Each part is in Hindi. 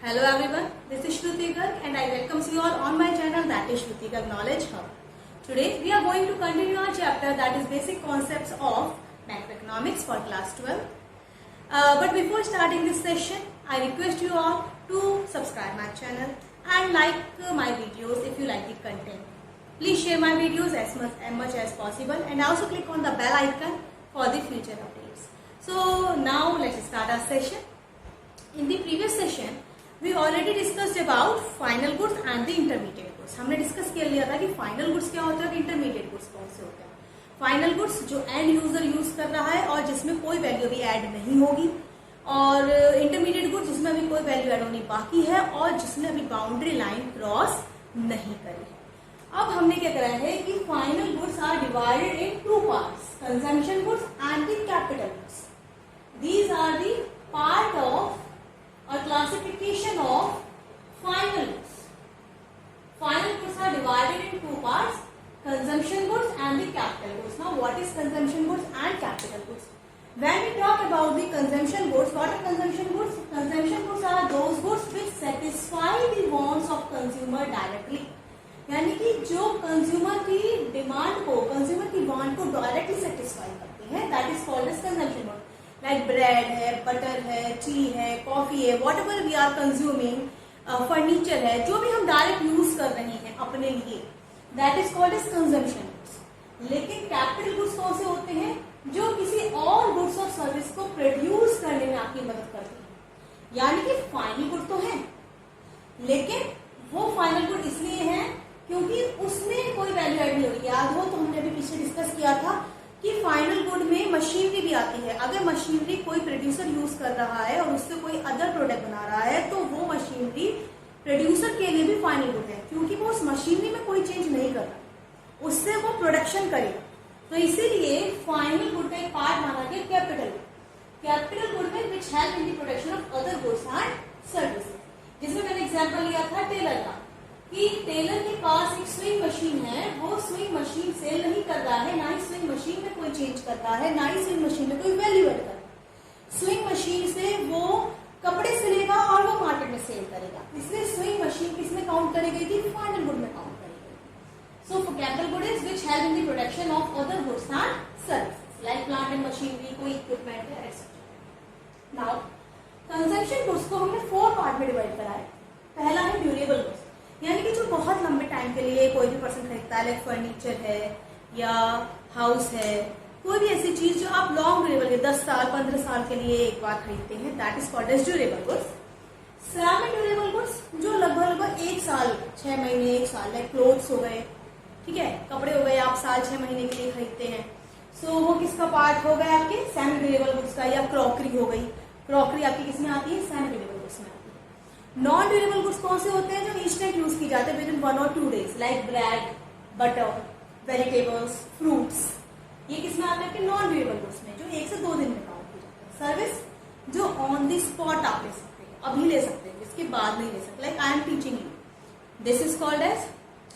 Hello everyone, this is Shruti Garg and I welcome you all on my channel that is Shruti Garg Knowledge Hub. Today we are going to continue our chapter that is basic concepts of macroeconomics for class 12. But before starting this session, I request you all to subscribe my channel and like my videos if you like the content. Please share my videos as much as possible and also click on the bell icon for the future updates. So now let's start our session. In the previous session, we already discussed about final goods and the intermediate goods. हमने डिस्कस कर लिया था कि फाइनल गुड्स क्या होता है और इंटरमीडिएट गुड्स कौन से होते हैं. फाइनल गुड्स जो एंड यूजर यूज कर रहा है और जिसमें कोई वैल्यू भी ऐड नहीं होगी, और इंटरमीडिएट गुड्स जिसमें अभी कोई वैल्यू ऐड होनी बाकी है और जिसने अभी बाउंड्री लाइन क्रॉस नहीं करी है. अब हमने क्या करा है कि final goods are divided in two parts, consumption goods and the capital goods. These are the part of or classification of final goods. Final goods are divided in two parts, consumption goods and the capital goods. Now what is consumption goods and capital goods? When we talk about the consumption goods, what are consumption goods? Consumption goods are those goods which satisfy the wants of consumer directly. यानी कि जो कंज्यूमर की डिमांड को, कंज्यूमर की वांट को डायरेक्टली सेटिस्फाई करते हैं, that is called as consumption good. Like bread है, बटर है, टी है, कॉफी है, whatever we are consuming, furniture है, जो भी हम डायरेक्ट यूज कर रहे हैं अपने लिए, that is called as consumption goods. लेकिन कैपिटल गुड्स कौन से होते हैं? जो किसी और गुड्स और सर्विस को प्रोड्यूस करने में आपकी मदद करते हैं. यानी कि फाइनल गुड तो है, लेकिन वो फाइनल गुड इसलिए है क्योंकि उसमें कोई वैल्यू एड नहीं होगी. याद हो तो हमने अभी पीछे डिस्कस किया था कि फाइनल गुड में मशीनरी भी आती है. अगर मशीनरी कोई प्रोड्यूसर यूज कर रहा है और उससे कोई अदर प्रोडक्ट बना रहा है तो वो मशीनरी प्रोड्यूसर के लिए भी फाइनल गुड है, क्योंकि वो उस मशीनरी में कोई चेंज नहीं कर रहा, उससे वो प्रोडक्शन करेगा. तो इसीलिए फाइनल गुड का एक पार्ट माना गया कैपिटल गुड. कैपिटल गुड में which help in the production of other goods and services. जिसमें मैंने एग्जांपल लिया था टेलर का, कि टेलर के पास एक स्विंग मशीन है, वो स्विंग मशीन सेल नहीं कर रहा है, ना ही स्विंग मशीन में कोई चेंज कर रहा है, ना ही स्विंग मशीन में कोई वैल्यू एड कर रहा है. स्विंग मशीन से वो कपड़े सिलेगा और वो मार्केट में सेल करेगा, इसलिए स्विंग मशीन किसमें काउंट करी गई थी? फाइनल गुड में काउंट करी गई. So capital good is which help in the production of other goods and services like plant and machinery, कोई इक्विपमेंट है एक्सेट्रा. नाउ कंजम्पशन गुड्स को हमने 4 पार्ट में डिवाइड करा है. पहला है ड्यूरेबल गुड्स, यानी कि जो बहुत लंबे टाइम के लिए कोई भी पर्सन खरीदता है, लाइक फर्नीचर है या हाउस है, कोई भी ऐसी चीज जो आप लॉन्ग ड्यूरेबल के 10 साल 15 साल के लिए एक बार खरीदते हैं, that is called as durable goods. Semi durable goods जो लगभग 1 साल 6 महीने 1 साल, लाइक क्लोथ्स हो गए, ठीक है, कपड़े हो गए, आप साल 6 महीने के लिए खरीदते हैं. सो वो किसका पार्ट हो गया? आपके सेमी ड्यूरेबल गुड्स का. या क्रॉकरी हो गई, क्रॉकरी आपकी किसमें आती है? सेमी ड्यूरेबल गुड्स में. नॉन ड्यूरेबल गुड्स कौन से होते हैं? जो इंस्टेंट यूज की जाते हैं विद इन 1 और 2 days, like bread, butter, vegetables, fruits. ये किसमें आते हैं? आपके नॉन ड्यूरेबल गुड्स में, जो 1 से 2 दिन में काउंट की जाते हैं. सर्विस जो ऑन द स्पॉट आप ले सकते हैं, अभी ले सकते हैं, इसके बाद नहीं ले सकते. Like I am teaching you, this is called as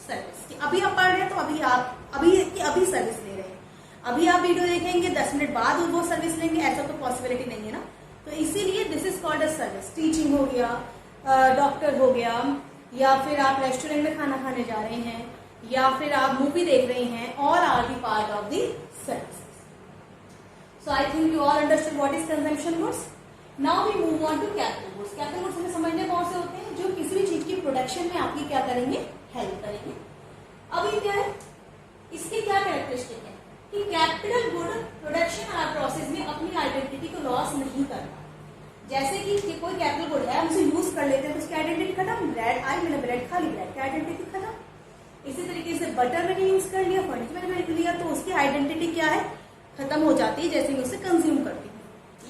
service. अभी आप पढ़ रहे हैं तो अभी सर्विस ले रहे हैं. अभी आप वीडियो देखेंगे, 10 मिनट बाद वो सर्विस लेंगे, ऐसा तो पॉसिबिलिटी नहीं है ना. तो इसीलिए this is called as service. Teaching हो गया, डॉक्टर हो गया, या फिर आप रेस्टोरेंट में खाना खाने जा रहे हैं, या फिर आप मूवी देख रहे हैं, all are the part of the services. So I think you all understand what is consumption goods. Now we move on to capital goods. Capital goods हमें समझने कौन से होते हैं? जो किसी भी चीज की प्रोडक्शन में आपकी क्या करेंगे? हेल्प करेंगे. अब ये क्या है? इसके क्या कैरेक्टरिस्टिक है कि कैपिटल गुड प्रोडक्शन प्रोसेस में अपनी आइडेंटिटी को लॉस नहीं करता. जैसे कि कोई कैपिटल गुड है, हम उसे यूज कर लेते हैं तो उसकी आइडेंटिटी खत्म. ब्रेड आई, मैंने ब्रेड खा ली, ब्रेड की आइडेंटिटी खत्म. इसी तरीके से बटर मैंने यूज कर लिया, फर्नीचर मैंने लिया, तो उसकी आइडेंटिटी क्या है? खत्म हो जाती है जैसे मैं उसे कंज्यूम करती हूँ.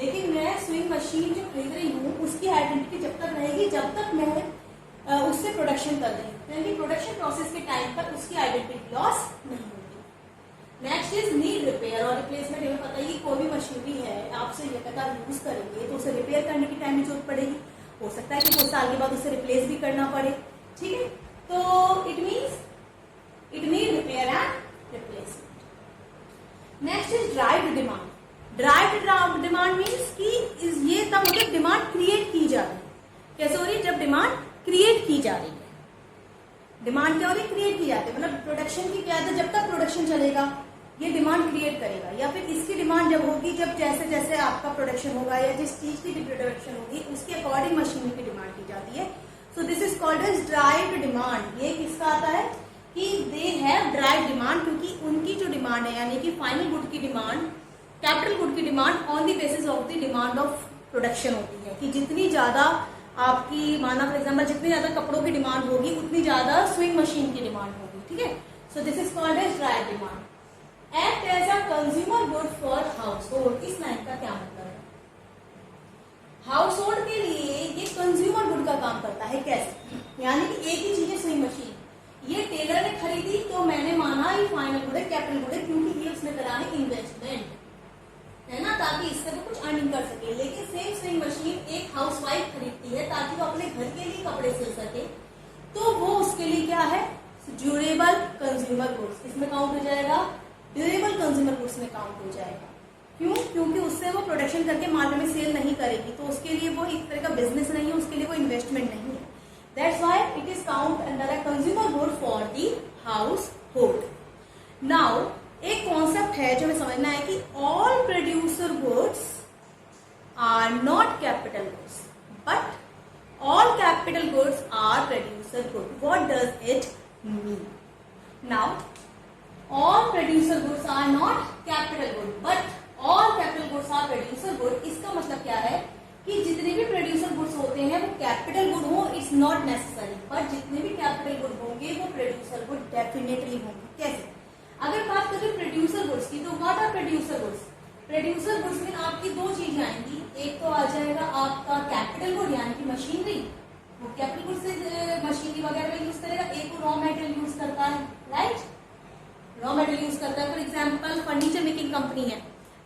लेकिन मैं स्विंग मशीन जो खरीद रही हूँ उसकी आइडेंटिटी जब तक रहेगी जब तक मैं उससे प्रोडक्शन कर रही हूँ, यानी प्रोडक्शन प्रोसेस के टाइम पर उसकी आइडेंटिटी लॉस नहीं होगी. नेक्स्ट इज नीड रिपेयर और रिप्लेसमेंट. हमें पता है कि कोई भी मशीनरी है, आपसे लगातार यूज करेंगे तो उसे रिपेयर करने की टाइम की जरूरत पड़ेगी. हो सकता है कि 2 साल के बाद उसे रिप्लेस भी करना पड़े, ठीक है. तो it means it need repair and replacement. Next is derived demand. Derived demand means कि ये तब मतलब डिमांड क्रिएट की जा रही है. कैसे हो रही है? जब डिमांड जा रही है। डिमांड क्या हो रही है? क्रिएट की जाती है। मतलब प्रोडक्शन की क्या है, जब तक प्रोडक्शन चलेगा ये डिमांड क्रिएट करेगा, या फिर इसकी डिमांड जब होगी जब जैसे जैसे आपका प्रोडक्शन होगा या जिस चीज की भी प्रोडक्शन होगी उसके अकॉर्डिंग मशीन की डिमांड की जाती है। So this is called as derived demand. ये किसका आता है कि दे हैव ड्राइव्ड डिमांड, क्योंकि उनकी जो डिमांड है यानी कि फाइनल गुड की डिमांड, कैपिटल गुड की demand on the basis of the demand of production होती है। कि जितनी ज्यादा आपकी माना फॉर एग्जाम्पल जितनी ज्यादा कपड़ों की डिमांड होगी उतनी ज्यादा स्विंग मशीन की डिमांड होगी। ठीक है, so this is called as derived demand. Act as a consumer good for household. इस लाइन का क्या मतलब है? हाउस होल्ड के लिए ये कंज्यूमर गुड का काम करता है। कैसे? यानी कि एक ही चीज है स्विंग मशीन, ये टेलर ने खरीदी तो मैंने माना ये फाइनल गुड है, कैपिटल गुड है, क्योंकि ये उसने करा है इन्वेस्टमेंट, है ना, ताकि इससे वो कुछ अर्निंग कर सके। लेकिन सेम स्विंग मशीन एक हाउसवाइफ खरीदती है ताकि वो अपने घर के लिए कपड़े सिल सके, तो वो उसके लिए क्या है? ड्यूरेबल कंज्यूमर गुड्स इसमें काउंट हो जाएगा, ड्यूरेबल कंज्यूमर गुड्स में काउंट हो जाएगा। क्यों? क्योंकि उससे वो प्रोडक्शन करके मार्केट में सेल नहीं करेगी, तो उसके लिए वो एक तरह का बिजनेस नहीं है, उसके लिए वो इन्वेस्टमेंट नहीं है। That's why it is count under a consumer good for the household. Now एक कॉन्सेप्ट है जो हमें समझना है कि all producer goods are not capital goods but all capital goods are producer good. What does it mean? Now all producer goods are not capital good but all capital goods are producer good। इसका मतलब क्या है कि जितने भी प्रोड्यूसर गुड्स होते हैं वो कैपिटल गुड हो, इट्स नॉट नेसेसरी, पर जितने भी कैपिटल गुड होंगे वो प्रोड्यूसर गुड डेफिनेटली होंगे। कैसे? अगर बात करें प्रोड्यूसर गुड्स की, तो what are producer goods? Producer goods में आपकी दो चीजें आएंगी। एक तो आ जाएगा आपका कैपिटल गुड यानी कि मशीनरी, वो कैपिटल गुड से मशीनरी वगैरह में यूज करेगा। एक वो रॉ मटेरियल यूज करता है, राइट, रॉ मटेरियल यूज करता है। For example furniture making company है,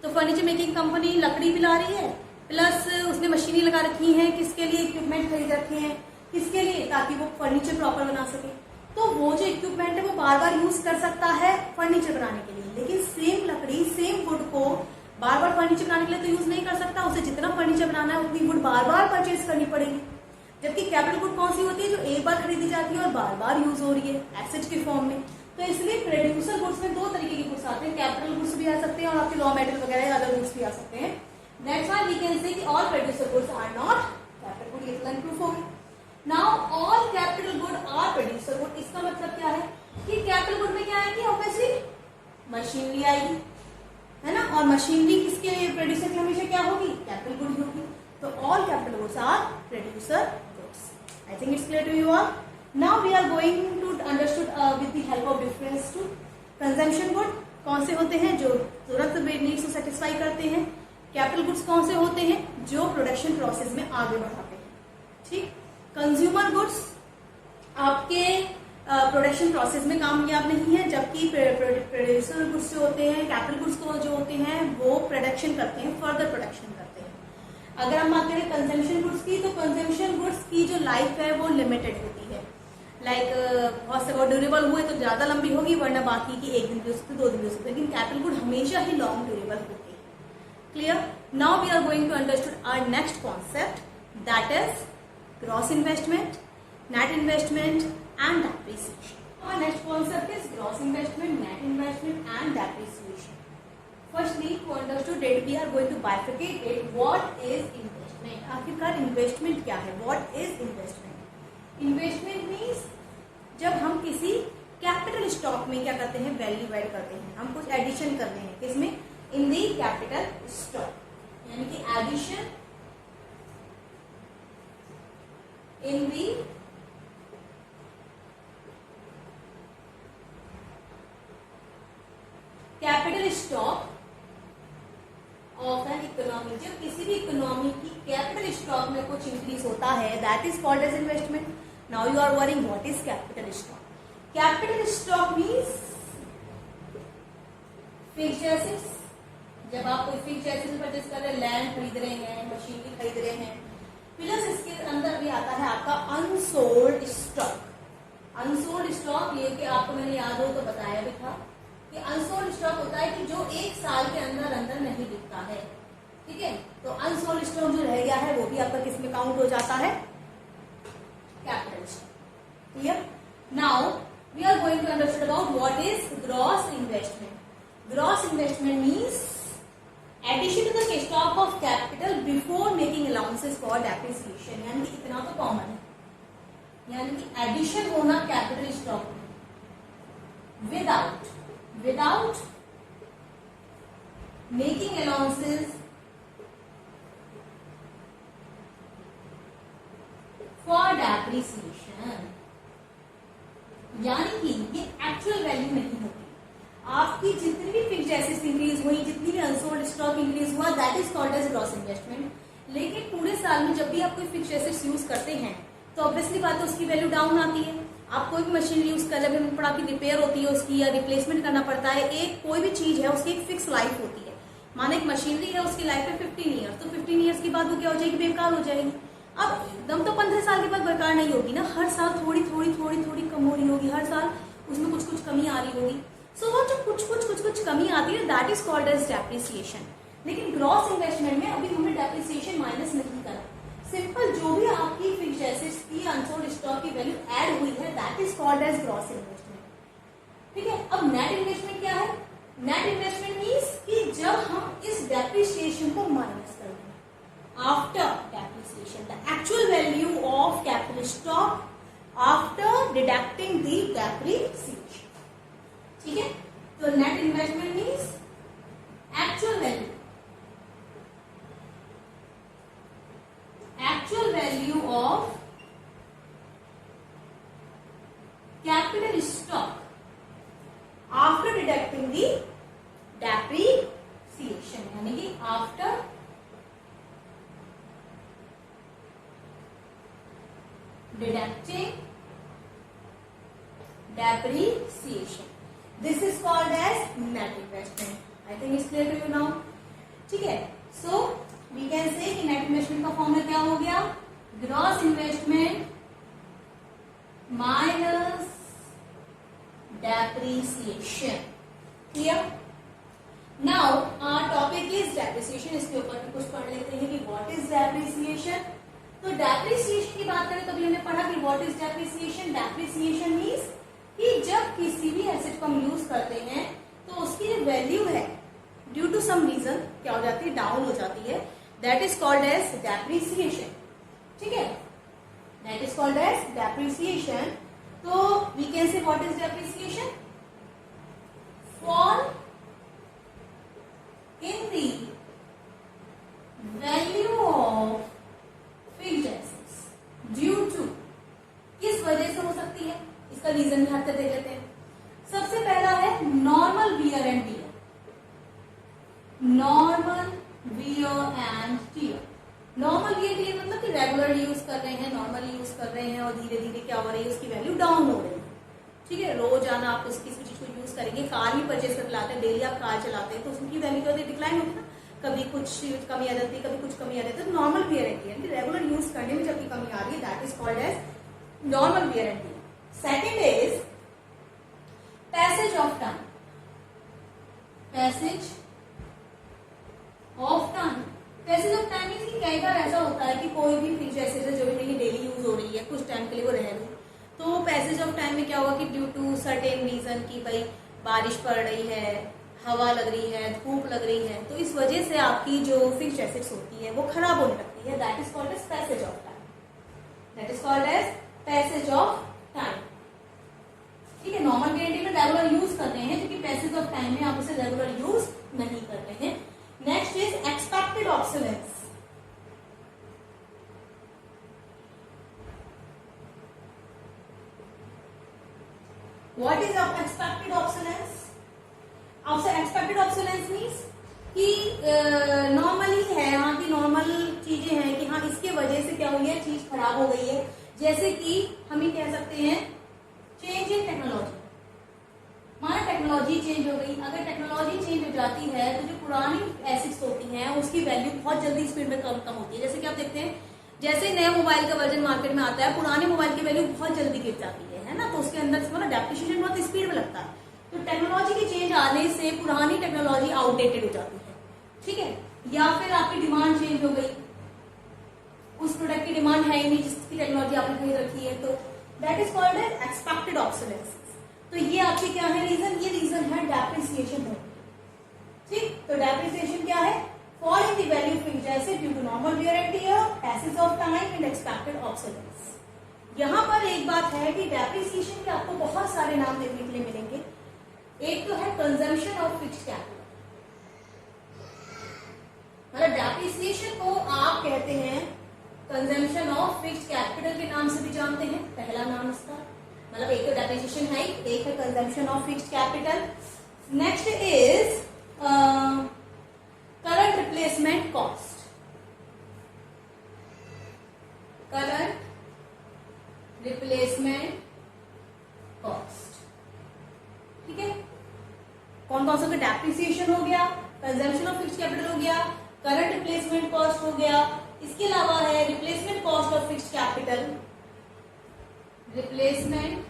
तो फर्नीचर मेकिंग कंपनी लकड़ी भी ला रही है प्लस उसने मशीनें लगा रखी है, किसके लिए? इक्विपमेंट खरीद रखे हैं, किसके लिए? ताकि वो फर्नीचर प्रॉपर बना सके। तो वो जो इक्विपमेंट है वो बार बार यूज कर सकता है फर्नीचर बनाने के लिए, लेकिन सेम लकड़ी सेम वुड को बार बार फर्नीचर बनाने के लिए तो यूज नहीं कर सकता। उसे जितना फर्नीचर बनाना है उतनी वुड बार बार परचेज करनी पड़ेगी। जबकि कैपिटल गुड कौन सी होती है? जो एक बार खरीदी जाती है और बार बार यूज हो रही है एसेट के फॉर्म में। तो इसलिए प्रोड्यूसर गुड्स में दो तरीके के गुड्स आते हैं, कैपिटल गुड्स भी आ सकते हैं और आपके रॉ मटेरियल वगैरह अदर गुड्स भी आ सकते हैं। That's why we can say कि all producer goods are not capital good. ये लाइन प्रूफ हो गई। Now all capital good are producer good. इसका मतलब क्या है कि कैपिटल गुड में क्या आएगी? ऑब्वियसली मशीनरी आएगी, है ना, और मशीनरी किसके प्रोड्यूसर की हमेशा क्या होगी? कैपिटल गुड होगी। तो all capital goods are producer goods. I think it's clear to you all. Now we are going to understood with the help of difference to consumption good। कौन से होते हैं? जो जरूरत नीड्स को सेटिस्फाई करते हैं। कैपिटल गुड्स कौन से होते हैं? जो प्रोडक्शन प्रोसेस में आगे बढ़ाते हैं। ठीक, कंज्यूमर गुड्स आपके प्रोडक्शन प्रोसेस में कामयाब नहीं है, जबकि प्रोड्यूसर गुड्स जो होते हैं, कैपिटल गुड्स को जो होते हैं वो प्रोडक्शन करते हैं, फर्दर प्रोडक्शन करते हैं। अगर हम बात करें कंजम्पशन गुड्स की, तो कंजम्पशन गुड्स की जो लाइफ है वो लिमिटेड होती है। बहुत से ड्यूरेबल हुए तो ज्यादा लंबी होगी, वरना बाकी की एक दिन भी हो सकती है, 2 दिन भी हो सकती है, लेकिन कैपिटल गुड हमेशा ही लॉन्ग ड्यूरेबल होती है। Clear? Now we are going to understood our next concept, that is gross investment, net investment and depreciation. Our next concept is gross investment, net investment and depreciation. Firstly, to understand it, we are going to bifurcate it. What is investment? आखिरकार इन्वेस्टमेंट क्या है? What is investment? Investment means जब हम किसी कैपिटल स्टॉक में क्या करते हैं? वैल्यू ऐड करते हैं, हम कुछ एडिशन करते हैं, किसमें? इन दी कैपिटल स्टॉक, यानी कि addition in the capital stock of an economy. जब किसी भी इकोनॉमी की कैपिटल स्टॉक में कुछ इंक्रीज होता है, that is called as investment. Now you are worrying what is capital stock? Capital stock means fixed assets. जब आप कोई फिक्स्ड एसेट्स परचेज कर रहे हैं, लैंड खरीद रहे हैं, मशीनरी खरीद रहे हैं, प्लस इसके अंदर भी आता है आपका अनसोल्ड स्टॉक। अनसोल्ड स्टॉक ये कि आपको मैंने याद हो तो बताया भी था कि अनसोल्ड स्टॉक होता है कि जो 1 साल के अंदर अंदर नहीं बिकता है। ठीक है, तो अनसोल्ड स्टॉक जो रह गया है वो भी आपका किस में काउंट हो जाता है? Capital stock. Clear? Now we are going to understand about what is gross investment. Gross investment means addition to the stock of capital before making allowances for depreciation. यानी कि इतना तो कॉमन है, यानी कि एडिशन होना कैपिटल स्टॉक में without making allowances for depreciation, यानी कि ये एक्चुअल वैल्यू नहीं होती। आपकी जितनी भी फिक्स्ड एसेट्स इंक्रीज हुई, जितनी भी अनसोल्ड स्टॉक इंक्रीज हुआ, that is called as gross investment. लेकिन पूरे साल में जब भी आप कोई फिक्स्ड एसेट्स यूज करते हैं तो ऑब्वियसली बात है उसकी वैल्यू डाउन आती है। आप कोई भी मशीन यूज कर रहे हैं, पड़ा की रिपेयर होती है उसकी या रिप्लेसमेंट करना पड़ता है। एक कोई भी चीज है उसकी एक फिक्स लाइफ होती है। माना एक मशीनरी है, उसकी लाइफ है 15 ईयर्स, तो 15 ईयर्स के बाद वो क्या हो जाएगी, बेकार हो जाएगी। अब एकदम तो 15 साल के बाद बेकार नहीं होगी ना, हर साल थोड़ी थोड़ी कम हो रही होगी, हर साल उसमें कुछ कमी आ रही होगी। सो वो जो कुछ कमी आती है that is called as depreciation. लेकिन ग्रॉस इन्वेस्टमेंट में अभी हमने डेप्रिसिएशन माइनस नहीं करा, सिंपल जो भी आपकी फिक्स्ड एसेट्स की अनसोल्ड स्टॉक की वैल्यू ऐड हुई है that is called as gross investment. ठीक है, अब नेट इन्वेस्टमेंट क्या है? नेट इन्वेस्टमेंट मीन्स कि जब हम इस डेप्रिसिएशन को माइनस कर दें after depreciation the actual value of capital stock after deducting the depreciation. ठीक है, तो net investment means actual value of capital stock after deducting the depreciation, यानी कि after deducting depreciation, this is called as net investment. I think it's clear to you now. ठीक है, सो वी कैन से कि नेट इन्वेस्टमेंट का फॉर्मूला क्या हो गया, gross investment minus depreciation. Clear? Now our topic is depreciation. इसके ऊपर भी कुछ पढ़ लेते हैं कि व्हाट इज डेप्रिसिएशन। तो डेप्रिसिएशन की बात करें तो अभी हमने पढ़ा कि what is depreciation. Depreciation means कि जब किसी भी एसेट को हम यूज करते हैं तो उसकी जो वैल्यू है ड्यू टू सम रीजन क्या हो जाती है, डाउन हो जाती है, that is called as depreciation. ठीक है, that is called as depreciation. तो we can say what is depreciation, fall in the value of fixed assets due to, किस वजह से हो सकती है, इसका रीजन भी हाथ देख लेते हैं। सबसे पहला है normal wear and tear. Normal wear and tear, normal wear tear मतलब कि रेगुलर यूज कर रहे हैं, नॉर्मल यूज कर रहे हैं और धीरे धीरे क्या हो रही है, उसकी वैल्यू डाउन हो रही है। ठीक है, रोजाना आप किसी चीज को यूज करेंगे, कार भी परचेज करके लाते हैं, डेली आप कार चलाते हैं तो उसकी वैल्यू क्या डिक्लाइन होगी ना, कभी कुछ कमी आ जाती है, कभी कुछ कमी आ जाती है। तो normal wear and tear regular use करने में जबकि कमी आ रही है that is called as normal wear and tear. Second is passage of time. Passage of time, passage of time means कि कई बार ऐसा होता है कि कोई भी फिक्स्ड एसेट है जो भी मेरी डेली यूज हो रही है, कुछ टाइम के लिए वो रह गई, तो पैसेज ऑफ टाइम में क्या होगा कि ड्यू टू सर्टेन रीजन की भाई बारिश पड़ रही है, हवा लग रही है, धूप लग रही है, तो इस वजह से आपकी जो फिक्स्ड एसेट्स होती है वो खराब होने लगती है, that is called as passage of time. That is called as passage of time. ठीक है, नॉर्मल गारंटी में रेगुलर यूज कर रहे हैं, क्योंकि पैसेज ऑफ टाइम में आप उसे रेगुलर यूज नहीं कर रहे हैं। Next is expected obsolescence. What is expected obsolescence? Expected obsolescence means कि नॉर्मली है, हाँ की नॉर्मल चीजें हैं कि हाँ इसके वजह से क्या हुई है, चीज खराब हो गई है। जैसे कि हम ये कह सकते हैं चेंज इन टेक्नोलॉजी। माना टेक्नोलॉजी चेंज हो गई, अगर टेक्नोलॉजी चेंज हो जाती है तो जो पुरानी एसिड्स होती हैं उसकी वैल्यू बहुत जल्दी स्पीड में कम होती है। जैसे कि आप देखते हैं जैसे नया मोबाइल का वर्जन मार्केट में आता है, पुराने मोबाइल की वैल्यू बहुत जल्दी गिर जाती है ना, तो उसके अंदर मतलब डेप्रिसिएशन बहुत स्पीड में लगता है। तो टेक्नोलॉजी के चेंज आने से पुरानी टेक्नोलॉजी आउटडेटेड हो जाती है। ठीक है, या फिर आपकी डिमांड चेंज हो गई, उस प्रोडक्ट की डिमांड है ही नहीं जिसकी टेक्नोलॉजी आपने खरीद रखी है, तो that is called as expected obsolescences. तो ये आपके क्या है रीजन, ये रीजन है डेप्रिसिएशन होगी। ठीक, तो डेप्रिसिएशन क्या है, fall in the value fix जैसे due to normal wear and tear, passage of time and expected obsolescence. यहाँ पर एक बात है कि डेप्रिसिएशन के आपको बहुत सारे नाम देखने के लिए मिलेंगे। एक तो है कंजम्पशन ऑफ फिक्स्ड कैपिटल, मतलब डेप्रिसिएशन को आप कहते हैं कंजम्पशन ऑफ फिक्स्ड कैपिटल के नाम से भी जानते हैं, पहला नाम इसका। मतलब एक तो डेप्रिसिएशन है, एक है consumption of fixed capital. Next is current replacement cost, current replacement cost. ठीक है, कौन कौन सा, डेप्रिसिएशन हो गया, कंजम्पशन ऑफ फिक्स्ड कैपिटल हो गया, करंट रिप्लेसमेंट कॉस्ट हो गया, इसके अलावा है replacement cost of fixed capital, replacement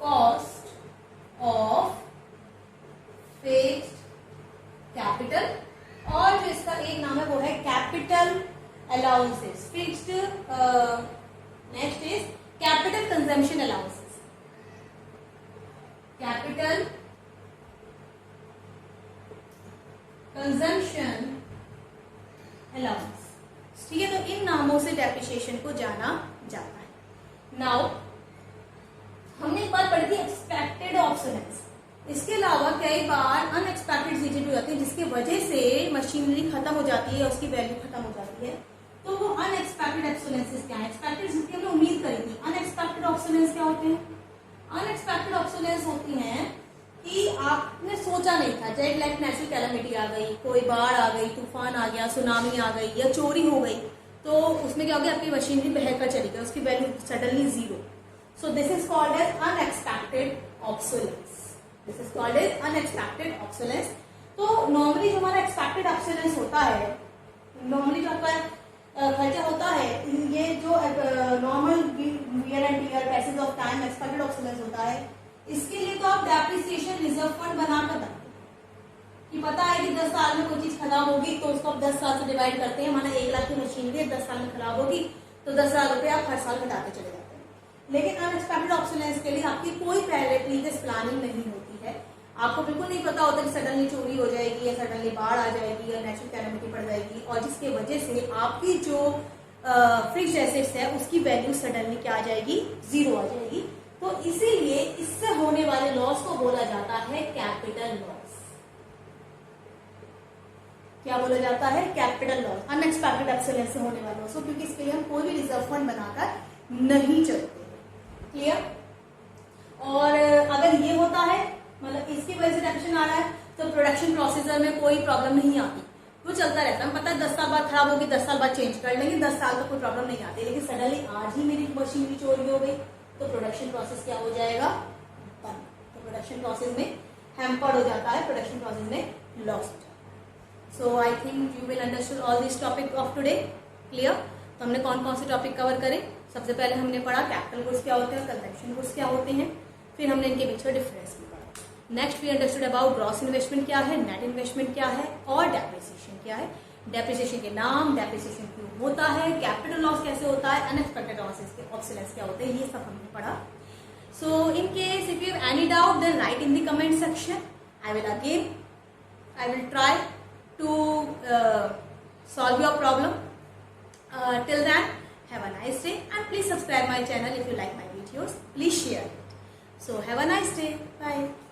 cost of fixed capital, और जो इसका एक नाम है वो है capital allowances fixed. Next is capital consumption allowances, capital consumption allowance. ठीक है, तो इन नामों से डेप्रिसिएशन को जाना जाता है। नाउ हमने एक बात पढ़ी थी एक्सपेक्टेड ऑब्सोलेंस। इसके अलावा कई बार अनएक्सपेक्टेड चीजें भी होती है जिसकी वजह से मशीनरी खत्म हो जाती है, उसकी वैल्यू खत्म हो जाती है। तो वो अनएक्सपेक्टेड ऑब्सोलेंसेस क्या है, एक्सपेक्टेड जिसकी हमने उम्मीद करी थी। अनएक्सपेक्टेड ऑब्सोलेंस क्या होते हैं, अनएक्सपेक्टेड ऑब्सोलेंस होती हैं कि आपने सोचा नहीं था, जैसे लाइक नेचुरल कैलामिटी आ गई, कोई बाढ़ आ गई, तूफान आ गया, सुनामी आ गई या चोरी हो गई, तो उसमें क्या हो गया, आपकी मशीनरी बहकर चली गई, उसकी value suddenly zero. So this is called as unexpected obsolescence, this is called as unexpected obsolescence. तो नॉर्मली जो हमारा एक्सपेक्टेड ऑब्सोलेंस होता है, नॉर्मली जो आपका खर्चा होता है, ये जो normal wear and tear, passage of time, expected obsolescence होता है, इसके लिए तो आप डेप्रिसिएशन रिजर्व फंड बनाकर रखते हैं कि पता है कि 10 साल में कोई चीज खराब होगी तो उसको आप 10 साल से डिवाइड करते हैं। माना 1 लाख की मशीनरी 10 साल में खराब होगी तो 10,000 रुपए आप हर साल घटाते चले जाते हैं। लेकिन अनएक्सपेक्टेड ऑब्सोलेंस के लिए आपकी कोई पहले प्रीवियस प्लानिंग नहीं होती है, आपको बिल्कुल नहीं पता होता कि सडनली चोरी हो जाएगी या सडनली बाढ़ आ जाएगी या नेचुरल कैलामिटी पड़ जाएगी, और जिसके वजह से आपकी जो फिक्स्ड एसेट्स है उसकी वैल्यू सडनली क्या आ जाएगी, जीरो आ जाएगी। तो इसीलिए इससे होने वाले लॉस को बोला जाता है कैपिटल लॉस। क्या बोला जाता है, कैपिटल लॉस, अनएक्सपेक्टेड ऑब्सोलेंस से होने वाले लॉस, क्योंकि इसके लिए हम कोई भी रिजर्व फंड बनाकर नहीं चलते। क्लियर? और अगर ये होता है, मतलब इसकी वजह से डेप्रिसिएशन आ रहा है, तो प्रोडक्शन प्रोसीजर में कोई प्रॉब्लम नहीं आती, वो चलता रहता है। पता है 10 साल बाद खराब होगी, 10 साल बाद चेंज कर लेंगे, 10 साल तक कोई प्रॉब्लम नहीं आती। लेकिन सडनली आज ही मेरी मशीनरी चोरी हो गई तो प्रोडक्शन प्रोसेस क्या हो जाएगा, बंद। तो प्रोडक्शन प्रोसेस में हैम्पर्ड हो जाता है, प्रोडक्शन प्रोसेस में लॉस हो जाता है। So I think you will understand all this topic of today. Clear? तो हमने कौन कौन से टॉपिक कवर करे? सबसे पहले हमने पढ़ा कैपिटल गुड्स क्या होते हैं, कंजम्पशन गुड्स क्या होते हैं, फिर हमने इनके बीच में डिफरेंस भी पढ़ा। Next we understood about gross investment क्या है, नेट इन्वेस्टमेंट क्या है, और डेप्रिसिएशन क्या है, डेप्रिसिएशन के नाम, डेप्रिसिएशन क्यों होता है, कैपिटल लॉस कैसे होता है, अनएक्सपेक्टेड लॉसेस के ऑब्सोलेंस क्या होते हैं, ये सब हमने पढ़ा। So in case if you have any doubt then write in the comment section. I will try to solve your problem. Till then, have a nice day and please subscribe my channel if you like my videos. Please share it. So have a nice day. Bye.